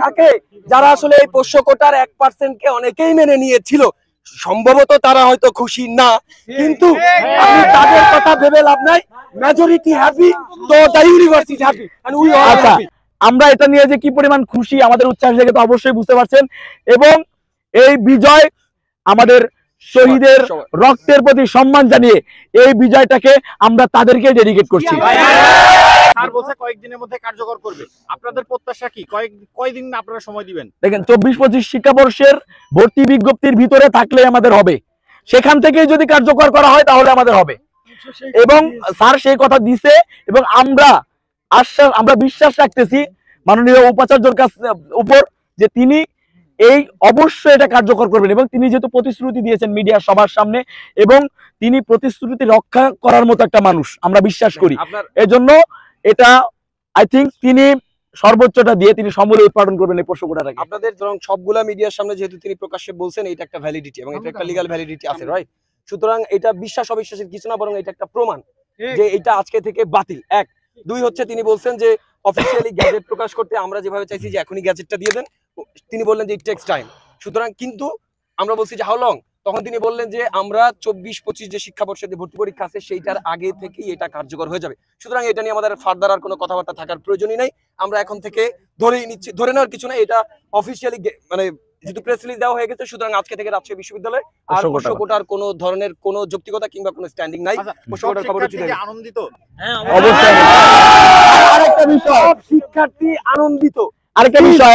থাকে যারা আসলে এই পোষ্য কোটার 1% কে অনেকেই মেনে নিয়েছিল, সম্ভবত তারা হয়তো খুশি না, কিন্তু আপনি তাদের কথা ভেবে লাভ নাই। মেজরিটি হ্যাপি, তো the university happy and we all happy. আমরা এটা নিয়ে যে কি পরিমাণ খুশি আমাদের উচ্ছ্বাস দেখে তো অবশ্যই বুঝতে পারছেন, এবং এই বিজয় আমাদের শহীদের রক্তের প্রতি সম্মান জানিয়ে এই বিজয়টাকে আমরা তাদেরকে ডেডিকেট করছি। স্যার বলছে কয়েকদিনের মধ্যে কার্যকর করবে, আপনাদের প্রত্যাশা কি? কয়দিন আপনারা সময় দিবেন? দেখেন 24-25 শিক্ষাবর্ষের ভর্তি বিজ্ঞপ্তির ভিতরে থাকলে আমাদের হবে, সেখান থেকে যদি কার্যকর করা হয় তাহলে আমাদের হবে, এবং স্যার সেই কথা দিছে, এবং আমরা বিশ্বাস রাখতেছি মাননীয় উপাচার্যর উপর যে তিনি এই অবশ্যই এটা কার্যকর করবেন, এবং তিনি যেহেতু প্রতিশ্রুতি দিয়েছেন মিডিয়ার সবার সামনে, এবং তিনি প্রতিশ্রুতি রক্ষা করার মতো একটা মানুষ আমরা বিশ্বাস করি, এজন্য এটা আই থিঙ্ক তিনি সর্বোচ্চটা দিয়ে তিনি সমূলে উৎপাদন করবেন এই পোষ্যকোটাটাকে। আপনাদের ধরুন সবগুলা মিডিয়ার সামনে যেহেতু তিনি প্রকাশ্যে বলছেন, এটা একটা ভ্যালিডিটি এবং এটা একটা লিগ্যাল ভ্যালিডিটি আছে, রাইট? সুতরাং এটা বিশ্বাস অবিশ্বাসের কিছু না, বরং এটা একটা প্রমাণ যে এটা আজকে থেকে বাতিল। 1 2 হচ্ছে তিনি বলছেন যে অফিসিয়ালি গ্যাজেট প্রকাশ করতে আমরা যেভাবে চাইছি যে এখনই গ্যাজেটটা দিয়ে দেন, তিনি বললেন যে ইট টেকস টাইম। সুতরাং কিন্তু আমরা বলছি যে হাউ লং, তখন তিনি বললেন যে আমরা 24-25 যে শিক্ষাবর্ষের যে ভর্তি পরীক্ষা আছে সেইটার আগে থেকেই এটা কার্যকর হয়ে যাবে। সুতরাং এটা নিয়ে আমাদের ফার্দার আর কোনো কথাবার্তা থাকার প্রয়োজনই নাই, আমরা এখন থেকে ধরেই নিচ্ছি, ধরে নেওয়ার কিছু না, এটা অফিসিয়ালি মানে যেহেতু প্রেস রিলিজ দেওয়া হয়ে গেছে, সুতরাং আজকে থেকে রাজশাহী বিশ্ববিদ্যালয় আর পোষ্য কোটার কোনো ধরনের কোনো যৌক্তিকতা কিংবা কোনো স্ট্যান্ডিং নাই। পোষ্য কোটার খবর আনন্দিত, হ্যাঁ অবশ্যই। আরেকটা বিষয়, শিক্ষার্থী আনন্দিত, আরেকটা বিষয়